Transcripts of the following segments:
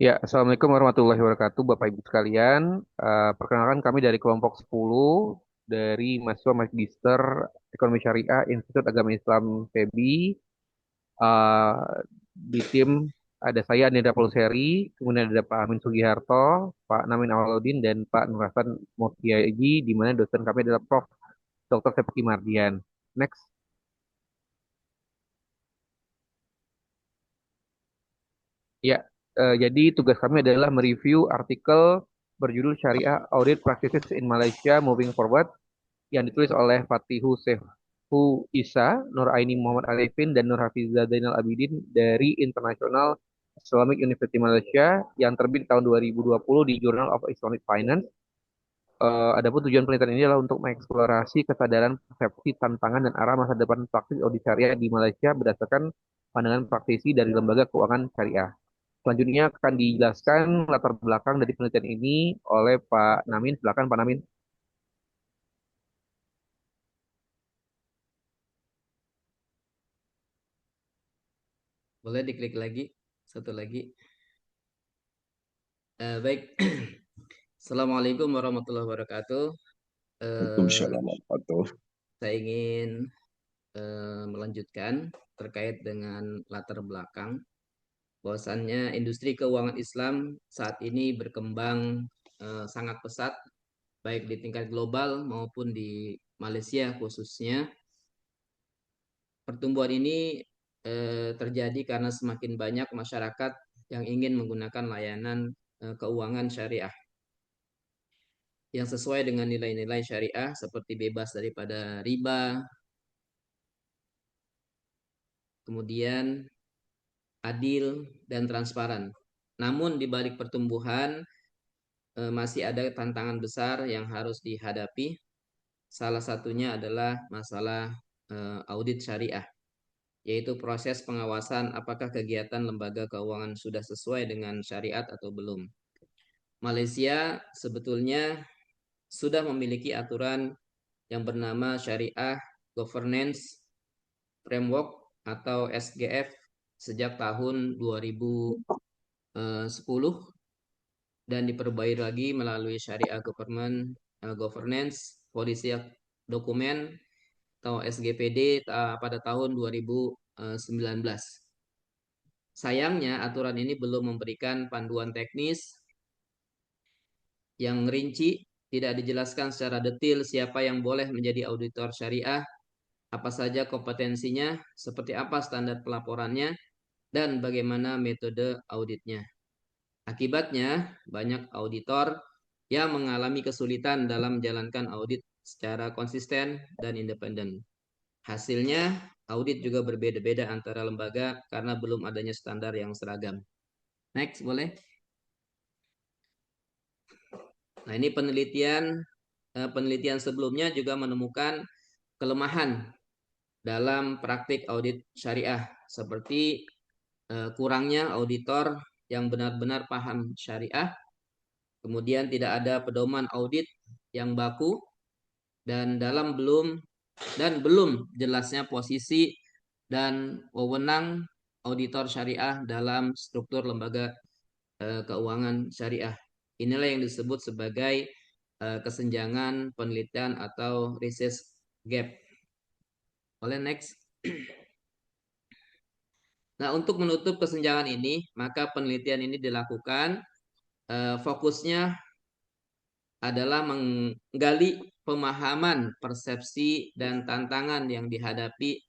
Ya, Assalamualaikum warahmatullahi wabarakatuh, Bapak Ibu sekalian. Perkenalkan kami dari kelompok 10 dari mahasiswa Magister Ekonomi Syariah Institut Agama Islam FEBI. Eh, di tim ada saya Nida Pulseri, kemudian ada Pak Amin Sugiharto, Pak Namin Awaludin, dan Pak Nur Hasan Muftiyaji, di mana dosen kami adalah Prof. Dr. Sepki Mardian. Next. Ya, jadi tugas kami adalah mereview artikel berjudul Syariah Audit Practices in Malaysia Moving Forward yang ditulis oleh Fatihu Sefu Isa, Nur Aini Muhammad Arifin, dan Nur Hafizah Zainal Abidin dari International Islamic University Malaysia yang terbit tahun 2020 di Journal of Islamic Finance. Adapun tujuan penelitian ini adalah untuk mengeksplorasi kesadaran, persepsi, tantangan, dan arah masa depan praktik audit syariah di Malaysia berdasarkan pandangan praktisi dari lembaga keuangan syariah. Selanjutnya akan dijelaskan latar belakang dari penelitian ini oleh Pak Namin. Silakan Pak Namin. Boleh diklik lagi, satu lagi. Baik, Assalamualaikum warahmatullahi wabarakatuh. Eh, Waalaikumsalam warahmatullahi. saya ingin melanjutkan terkait dengan latar belakang. Bahwasannya industri keuangan Islam saat ini berkembang sangat pesat, baik di tingkat global maupun di Malaysia khususnya. Pertumbuhan ini terjadi karena semakin banyak masyarakat yang ingin menggunakan layanan keuangan syariah yang sesuai dengan nilai-nilai syariah seperti bebas daripada riba, kemudian adil dan transparan. Namun di balik pertumbuhan masih ada tantangan besar yang harus dihadapi. Salah satunya adalah masalah audit syariah, yaitu proses pengawasan apakah kegiatan lembaga keuangan sudah sesuai dengan syariat atau belum. Malaysia sebetulnya sudah memiliki aturan yang bernama Syariah Governance Framework atau SGF sejak tahun 2010 dan diperbaiki lagi melalui Syariah Governance Policy Document atau SGPD pada tahun 2019. Sayangnya aturan ini belum memberikan panduan teknis yang rinci, tidak dijelaskan secara detail siapa yang boleh menjadi auditor syariah, apa saja kompetensinya, seperti apa standar pelaporannya, dan bagaimana metode auditnya. Akibatnya, banyak auditor yang mengalami kesulitan dalam menjalankan audit secara konsisten dan independen. Hasilnya, audit juga berbeda-beda antara lembaga karena belum adanya standar yang seragam. Next, boleh? Nah, ini penelitian sebelumnya juga menemukan kelemahan dalam praktik audit syariah seperti kurangnya auditor yang benar-benar paham syariah, kemudian tidak ada pedoman audit yang baku dan belum jelasnya posisi dan wewenang auditor syariah dalam struktur lembaga keuangan syariah. Inilah yang disebut sebagai kesenjangan penelitian atau research gap. Boleh next. Nah, untuk menutup kesenjangan ini, maka penelitian ini dilakukan fokusnya adalah menggali pemahaman, persepsi, dan tantangan yang dihadapi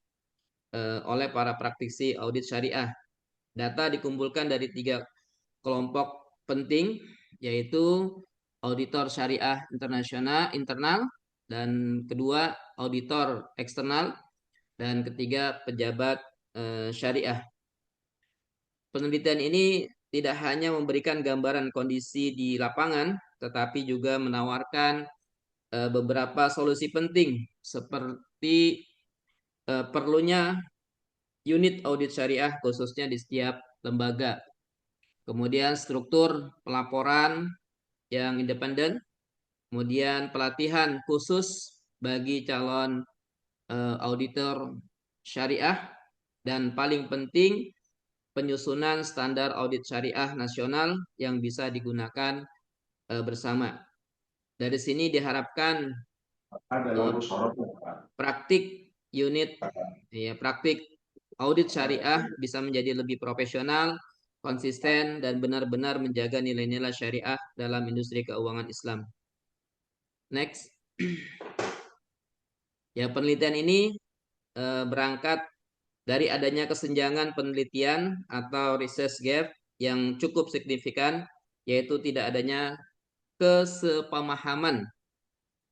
oleh para praktisi audit syariah. Data dikumpulkan dari 3 kelompok penting, yaitu auditor syariah internal, dan kedua auditor eksternal, dan ketiga pejabat syariah. Penelitian ini tidak hanya memberikan gambaran kondisi di lapangan, tetapi juga menawarkan beberapa solusi penting seperti perlunya unit audit syariah khususnya di setiap lembaga. Kemudian struktur pelaporan yang independen, kemudian pelatihan khusus bagi calon auditor syariah, dan paling penting penyusunan standar audit syariah nasional yang bisa digunakan bersama. Dari sini diharapkan eh, praktik unit praktik audit syariah bisa menjadi lebih profesional, konsisten dan benar-benar menjaga nilai-nilai syariah dalam industri keuangan Islam. Next. Ya, penelitian ini berangkat dari adanya kesenjangan penelitian atau research gap yang cukup signifikan, yaitu tidak adanya kesepemahaman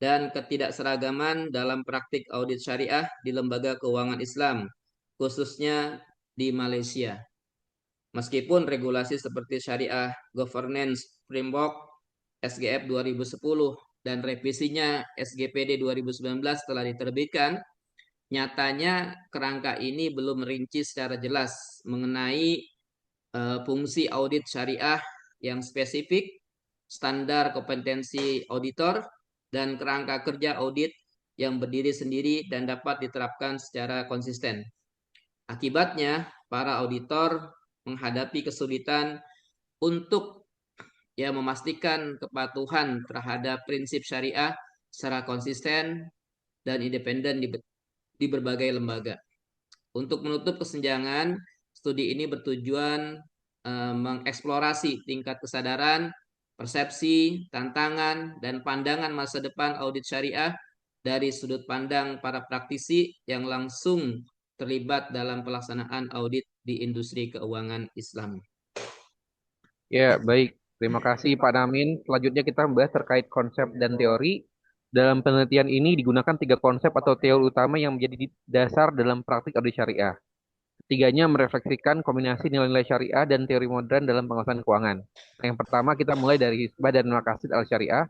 dan ketidakseragaman dalam praktik audit syariah di lembaga keuangan Islam, khususnya di Malaysia. Meskipun regulasi seperti Syariah Governance Framework SGF 2010 dan revisinya SGPD 2019 telah diterbitkan, nyatanya kerangka ini belum merinci secara jelas mengenai fungsi audit syariah yang spesifik, standar kompetensi auditor, dan kerangka kerja audit yang berdiri sendiri dan dapat diterapkan secara konsisten. Akibatnya, para auditor menghadapi kesulitan untuk memastikan kepatuhan terhadap prinsip syariah secara konsisten dan independen di berbagai lembaga. Untuk menutup kesenjangan, studi ini bertujuan mengeksplorasi tingkat kesadaran, persepsi, tantangan, dan pandangan masa depan audit syariah dari sudut pandang para praktisi yang langsung terlibat dalam pelaksanaan audit di industri keuangan Islam. Ya, baik. Terima kasih Pak Namin. Selanjutnya kita membahas terkait konsep dan teori. Dalam penelitian ini digunakan tiga konsep atau teori utama yang menjadi dasar dalam praktik audit syariah. Ketiganya merefleksikan kombinasi nilai-nilai syariah dan teori modern dalam pengawasan keuangan. Yang pertama kita mulai dari Hisbah dan Maqasid al-Syariah.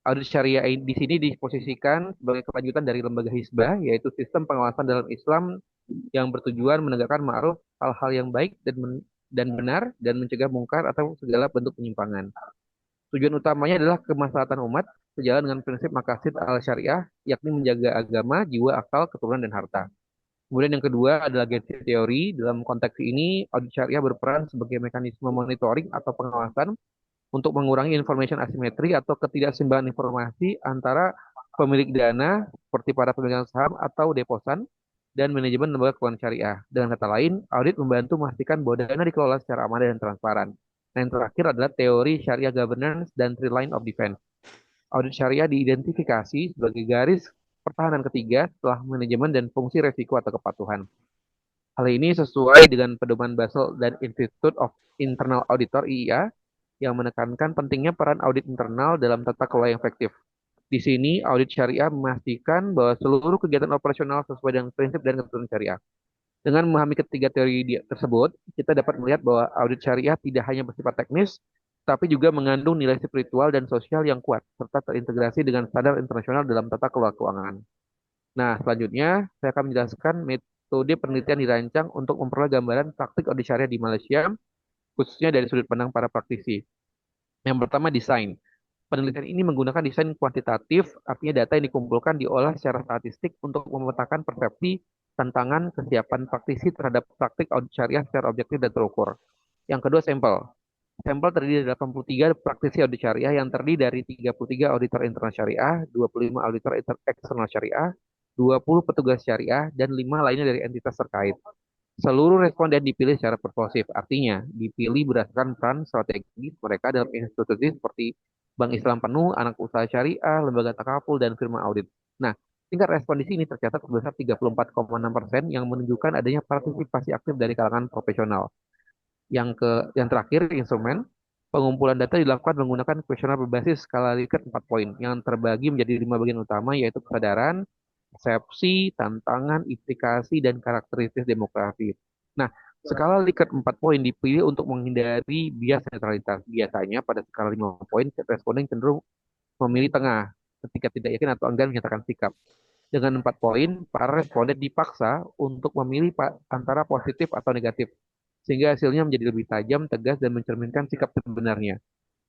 Audit syariah di sini diposisikan sebagai kelanjutan dari lembaga Hisbah, yaitu sistem pengawasan dalam Islam yang bertujuan menegakkan ma'ruf, hal-hal yang baik dan benar, dan mencegah mungkar atau segala bentuk penyimpangan. Tujuan utamanya adalah kemaslahatan umat, sejalan dengan prinsip maqasid al-syariah, yakni menjaga agama, jiwa, akal, keturunan, dan harta. Kemudian yang kedua adalah gate teori. Dalam konteks ini, audit syariah berperan sebagai mekanisme monitoring atau pengawasan untuk mengurangi information asimetri atau ketidakseimbangan informasi antara pemilik dana seperti para pemegang saham atau deposan dan manajemen lembaga keuangan syariah. Dengan kata lain, audit membantu memastikan bahwa dana dikelola secara amanah dan transparan. Nah, yang terakhir adalah teori syariah governance dan three line of defense. Audit syariah diidentifikasi sebagai garis pertahanan ketiga setelah manajemen dan fungsi resiko atau kepatuhan. Hal ini sesuai dengan pedoman Basel dan Institute of Internal Auditor (IIA) yang menekankan pentingnya peran audit internal dalam tata kelola yang efektif. Di sini, audit syariah memastikan bahwa seluruh kegiatan operasional sesuai dengan prinsip dan ketentuan syariah. Dengan memahami ketiga teori tersebut, kita dapat melihat bahwa audit syariah tidak hanya bersifat teknis, tapi juga mengandung nilai spiritual dan sosial yang kuat, serta terintegrasi dengan standar internasional dalam tata kelola keuangan. Nah, selanjutnya saya akan menjelaskan metode penelitian dirancang untuk memperoleh gambaran praktik audit syariah di Malaysia, khususnya dari sudut pandang para praktisi. Yang pertama, desain. Penelitian ini menggunakan desain kuantitatif, artinya data yang dikumpulkan diolah secara statistik untuk memetakan persepsi, tantangan, kesiapan praktisi terhadap praktik audit syariah secara objektif dan terukur. Yang kedua, sampel. Sampel terdiri dari 83 praktisi audit syariah yang terdiri dari 33 auditor internal syariah, 25 auditor eksternal syariah, 20 petugas syariah, dan 5 lainnya dari entitas terkait. Seluruh responden dipilih secara persuasif, artinya dipilih berdasarkan peran strategis mereka dalam institusi seperti Bank Islam Penuh, Anak Usaha Syariah, Lembaga Takaful, dan firma audit. Nah, tingkat respon di sini tercatat sebesar 34,6% yang menunjukkan adanya partisipasi aktif dari kalangan profesional. Yang terakhir, instrumen pengumpulan data dilakukan menggunakan kuesioner berbasis skala Likert 4 poin yang terbagi menjadi 5 bagian utama, yaitu kesadaran, persepsi, tantangan, implikasi, dan karakteristik demografi. Nah, skala Likert 4 poin dipilih untuk menghindari bias netralitas. Biasanya pada skala 5 poin, responden cenderung memilih tengah ketika tidak yakin atau enggan menyatakan sikap. Dengan 4 poin, para responden dipaksa untuk memilih antara positif atau negatif, sehingga hasilnya menjadi lebih tajam, tegas, dan mencerminkan sikap sebenarnya.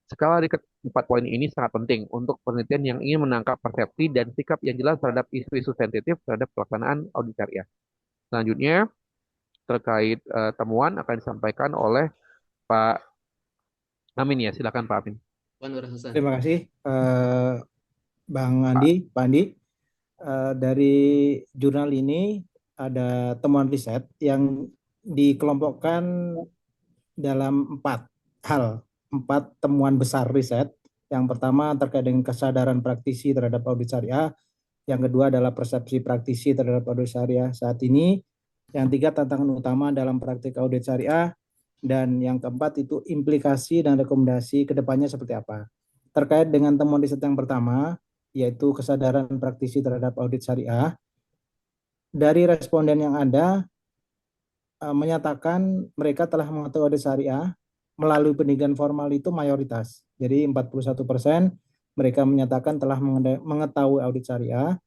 Skala Likert 4 poin ini sangat penting untuk penelitian yang ingin menangkap persepsi dan sikap yang jelas terhadap isu-isu sensitif terhadap pelaksanaan audit syariah. Selanjutnya, terkait temuan akan disampaikan oleh Pak Amin ya. Silakan Pak Amin. Pak Nur Hasan. Terima kasih, Bang Andi, Pak Andi. Dari jurnal ini ada temuan riset yang dikelompokkan dalam 4 hal, 4 temuan besar riset. Yang pertama terkait dengan kesadaran praktisi terhadap audit syariah. Yang kedua adalah persepsi praktisi terhadap audit syariah saat ini. Yang tiga, tantangan utama dalam praktik audit syariah. Dan yang keempat itu implikasi dan rekomendasi ke depannya seperti apa. Terkait dengan temuan riset yang pertama, yaitu kesadaran praktisi terhadap audit syariah, dari responden yang ada menyatakan mereka telah mengetahui audit syariah melalui pendidikan formal itu mayoritas. Jadi 41% mereka menyatakan telah mengetahui audit syariah,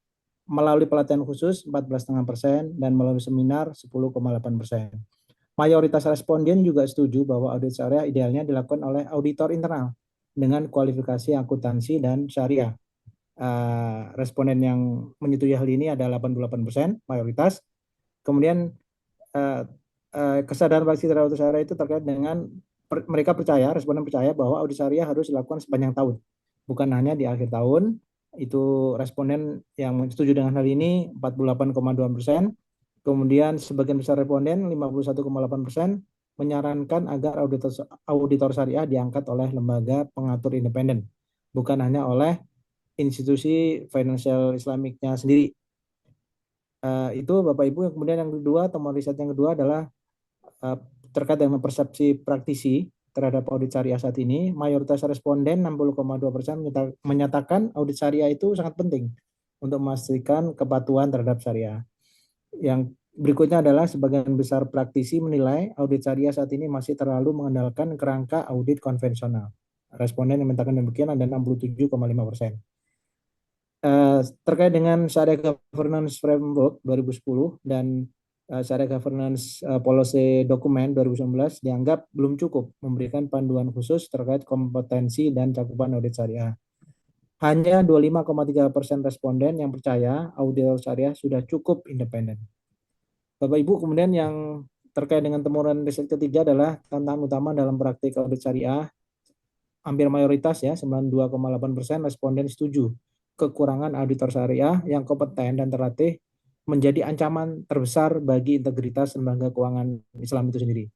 melalui pelatihan khusus 14,5% dan melalui seminar 10,8%. Mayoritas responden juga setuju bahwa audit syariah idealnya dilakukan oleh auditor internal dengan kualifikasi akuntansi dan syariah. Responden yang menyetujui hal ini ada 88% mayoritas. Kemudian kesadaran praktisi terhadap audit syariah itu terkait dengan mereka percaya, responden percaya bahwa audit syariah harus dilakukan sepanjang tahun, bukan hanya di akhir tahun. Itu responden yang setuju dengan hal ini 48,2%. Kemudian sebagian besar responden 51,8% menyarankan agar auditor syariah diangkat oleh lembaga pengatur independen, bukan hanya oleh institusi financial Islamicnya sendiri. Itu Bapak Ibu. Yang kemudian yang kedua, temuan riset yang kedua adalah terkait dengan persepsi praktisi terhadap audit syariah saat ini. Mayoritas responden 60,2% menyatakan audit syariah itu sangat penting untuk memastikan kepatuhan terhadap syariah. Yang berikutnya adalah sebagian besar praktisi menilai audit syariah saat ini masih terlalu mengandalkan kerangka audit konvensional. Responden yang menyatakan demikian ada 67,5%. Terkait dengan Syariah Governance Framework 2010 dan Syariah Governance Policy Document 2019 dianggap belum cukup memberikan panduan khusus terkait kompetensi dan cakupan audit syariah. Hanya 25,3% responden yang percaya auditor syariah sudah cukup independen. Bapak Ibu, kemudian yang terkait dengan temuan riset ketiga adalah tantangan utama dalam praktik audit syariah. Hampir mayoritas ya, 92,8% responden setuju kekurangan auditor syariah yang kompeten dan terlatih menjadi ancaman terbesar bagi integritas lembaga keuangan Islam itu sendiri.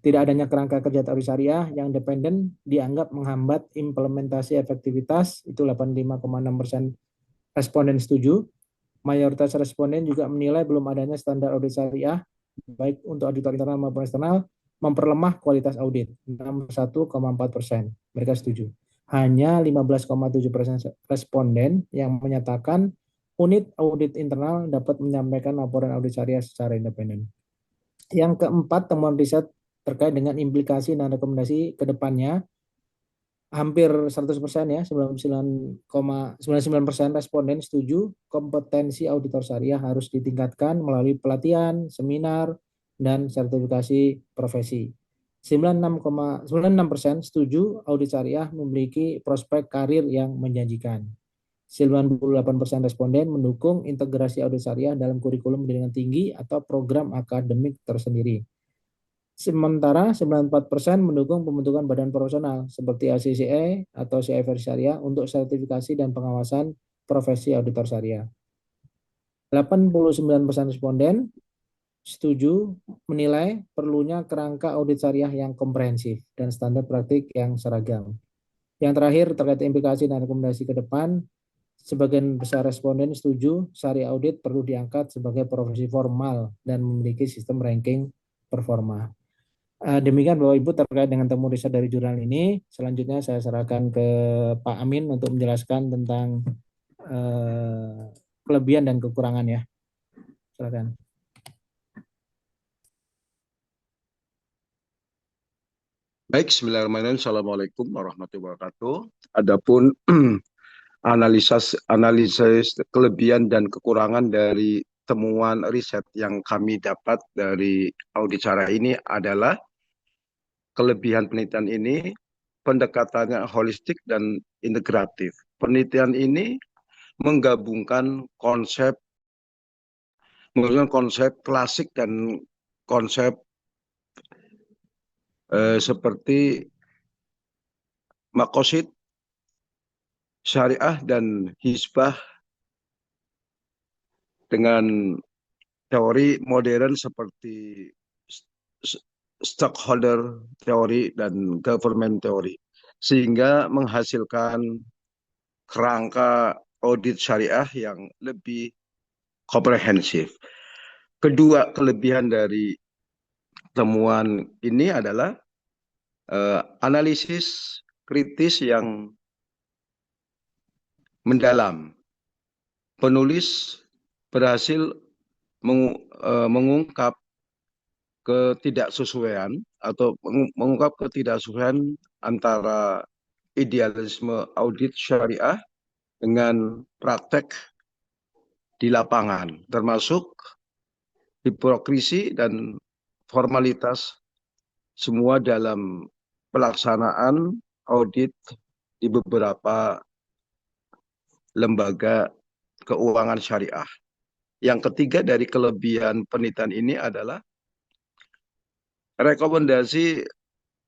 Tidak adanya kerangka kerja audit syariah yang independen dianggap menghambat implementasi efektivitas, itu 85,6% responden setuju. Mayoritas responden juga menilai belum adanya standar audit syariah, baik untuk auditor internal maupun eksternal, memperlemah kualitas audit, 61,4%. Mereka setuju. Hanya 15,7% responden yang menyatakan unit audit internal dapat menyampaikan laporan audit syariah secara independen. Yang keempat, temuan riset terkait dengan implikasi dan rekomendasi ke depannya. Hampir 100% ya, 99,99% responden setuju kompetensi auditor syariah harus ditingkatkan melalui pelatihan, seminar, dan sertifikasi profesi. 96,96% setuju audit syariah memiliki prospek karir yang menjanjikan. 98% responden mendukung integrasi audit syariah dalam kurikulum pendidikan tinggi atau program akademik tersendiri. Sementara 94% mendukung pembentukan badan profesional seperti ACCA atau CIFR Syariah untuk sertifikasi dan pengawasan profesi auditor syariah. 89% responden setuju menilai perlunya kerangka audit syariah yang komprehensif dan standar praktik yang seragam. Yang terakhir terkait implikasi dan rekomendasi ke depan, sebagian besar responden setuju syariah audit perlu diangkat sebagai profesi formal dan memiliki sistem ranking performa. Demikian Bapak Ibu terkait dengan temuan riset dari jurnal ini. Selanjutnya saya serahkan ke Pak Amin untuk menjelaskan tentang kelebihan dan kekurangan ya. Silakan. Baik, bismillahirrahmanirrahim. Assalamualaikum warahmatullahi wabarakatuh. Adapun analisis kelebihan dan kekurangan dari temuan riset yang kami dapat dari audit syariah ini adalah kelebihan penelitian ini pendekatannya holistik dan integratif. Penelitian ini menggabungkan konsep klasik dan konsep seperti makosid, syariah, dan hisbah dengan teori modern seperti stakeholder teori dan government teori, sehingga menghasilkan kerangka audit syariah yang lebih komprehensif. Kedua kelebihan dari temuan ini adalah analisis kritis yang mendalam. Penulis berhasil mengungkap ketidaksesuaian atau mengungkap ketidaksesuaian antara idealisme audit syariah dengan praktek di lapangan, termasuk hipokrisi dan formalitas semua dalam pelaksanaan audit di beberapa lembaga keuangan syariah. Yang ketiga dari kelebihan penelitian ini adalah rekomendasi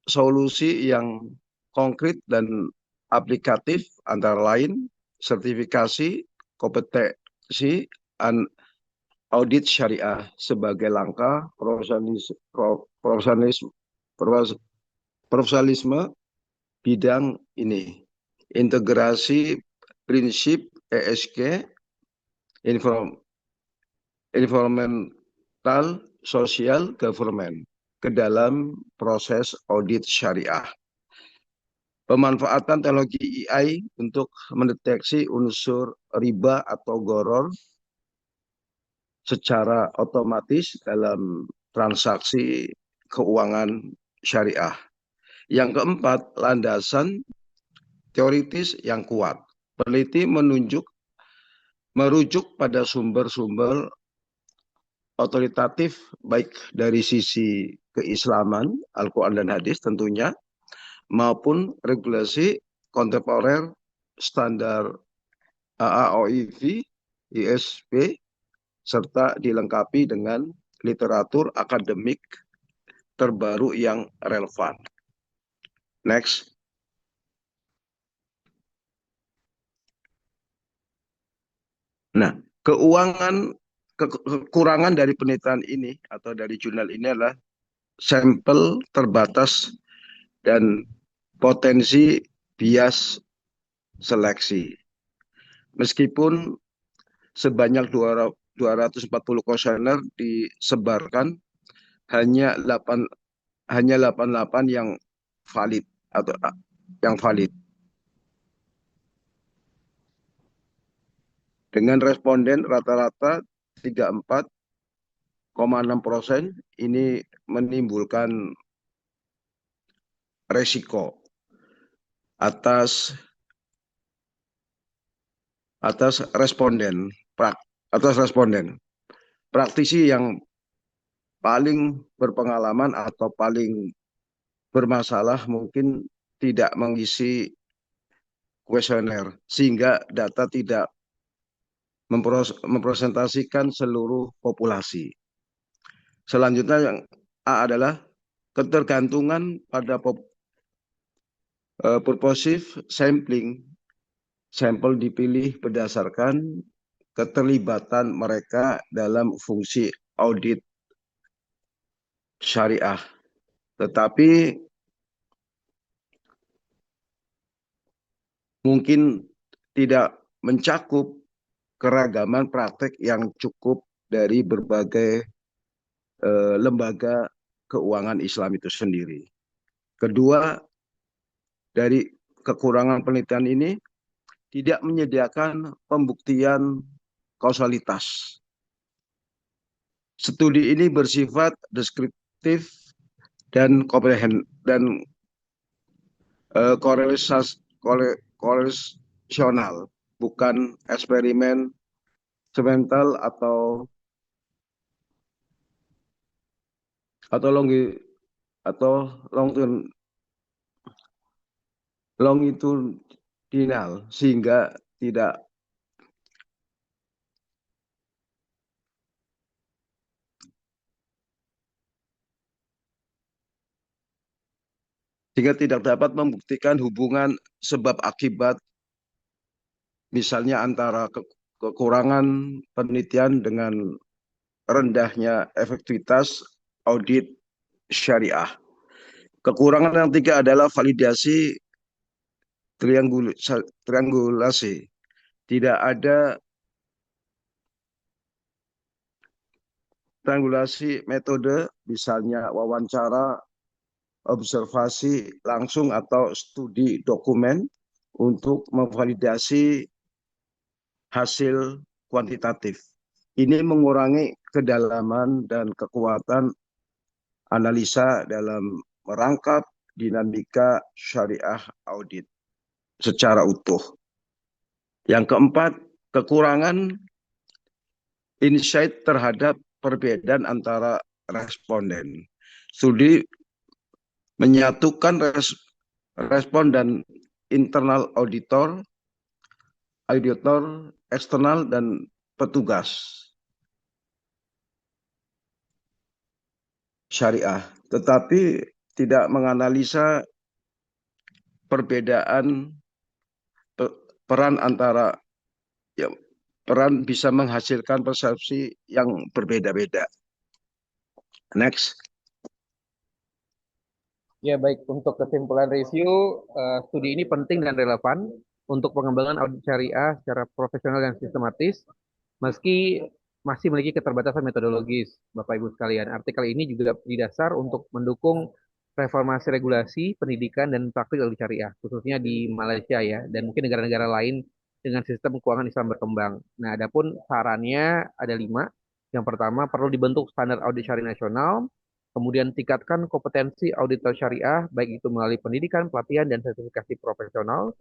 solusi yang konkret dan aplikatif, antara lain sertifikasi kompetensi audit syariah sebagai langkah profesionalisme bidang ini. Integrasi prinsip ESG, environmental, social government ke dalam proses audit syariah. Pemanfaatan teknologi AI untuk mendeteksi unsur riba atau gharar secara otomatis dalam transaksi keuangan syariah. Yang keempat, landasan teoritis yang kuat. Peneliti merujuk pada sumber-sumber otoritatif baik dari sisi keislaman, Al-Quran dan hadis tentunya, maupun regulasi kontemporer standar AAOIV, ISP, serta dilengkapi dengan literatur akademik terbaru yang relevan. Next. Nah, kekurangan dari penelitian ini atau dari jurnal ini adalah sampel terbatas dan potensi bias seleksi. Meskipun sebanyak 240 kuesioner disebarkan, hanya 88 yang valid atau yang valid. Dengan responden rata-rata 34,6%, ini menimbulkan resiko atas responden. Praktisi yang paling berpengalaman atau paling bermasalah mungkin tidak mengisi kuesioner, sehingga data tidak mempresentasikan seluruh populasi. Selanjutnya yang A adalah ketergantungan pada purposive sampling. Sampel dipilih berdasarkan keterlibatan mereka dalam fungsi audit syariah. Tetapi mungkin tidak mencakup keragaman praktek yang cukup dari berbagai lembaga keuangan Islam itu sendiri. Kedua, dari kekurangan penelitian ini tidak menyediakan pembuktian kausalitas. Studi ini bersifat deskriptif dan korelasional, bukan eksperimen semental atau longitudinal, sehingga tidak sehingga tidak dapat membuktikan hubungan sebab akibat, misalnya antara kekurangan penelitian dengan rendahnya efektivitas audit syariah. Kekurangan yang ketiga adalah validasi triangulasi. Tidak ada triangulasi metode, misalnya wawancara, observasi langsung atau studi dokumen untuk memvalidasi hasil kuantitatif. Ini mengurangi kedalaman dan kekuatan analisa dalam merangkap dinamika syariah audit secara utuh. Yang keempat, kekurangan insight terhadap perbedaan antara responden. Studi menyatukan respon dan internal auditor eksternal dan petugas syariah, tetapi tidak menganalisa perbedaan peran antara peran bisa menghasilkan persepsi yang berbeda-beda. Next. Ya, baik. Untuk kesimpulan review, studi ini penting dan relevan untuk pengembangan audit syariah secara profesional dan sistematis, meski masih memiliki keterbatasan metodologis, Bapak Ibu sekalian. Artikel ini juga didasar untuk mendukung reformasi regulasi, pendidikan, dan praktik audit syariah, khususnya di Malaysia ya, dan mungkin negara-negara lain dengan sistem keuangan Islam berkembang. Nah, adapun sarannya ada 5. Yang pertama, perlu dibentuk standar audit syariah nasional. Kemudian tingkatkan kompetensi auditor syariah, baik itu melalui pendidikan, pelatihan, dan sertifikasi profesional.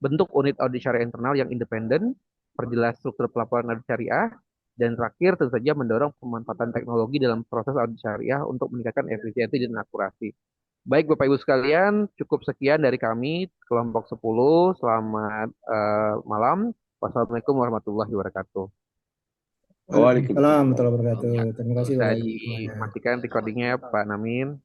Bentuk unit audit syariah internal yang independen, perjelas struktur pelaporan audit syariah, dan terakhir tentu saja mendorong pemanfaatan teknologi dalam proses audit syariah untuk meningkatkan efisiensi dan akurasi. Baik Bapak Ibu sekalian, cukup sekian dari kami, kelompok 10. Selamat malam. Wassalamualaikum warahmatullahi wabarakatuh. Waalaikumsalam warahmatullahi wabarakatuh. Terima kasih Bisa Bapak Ibu semuanya. dimatikan recordingnya Pak Namin.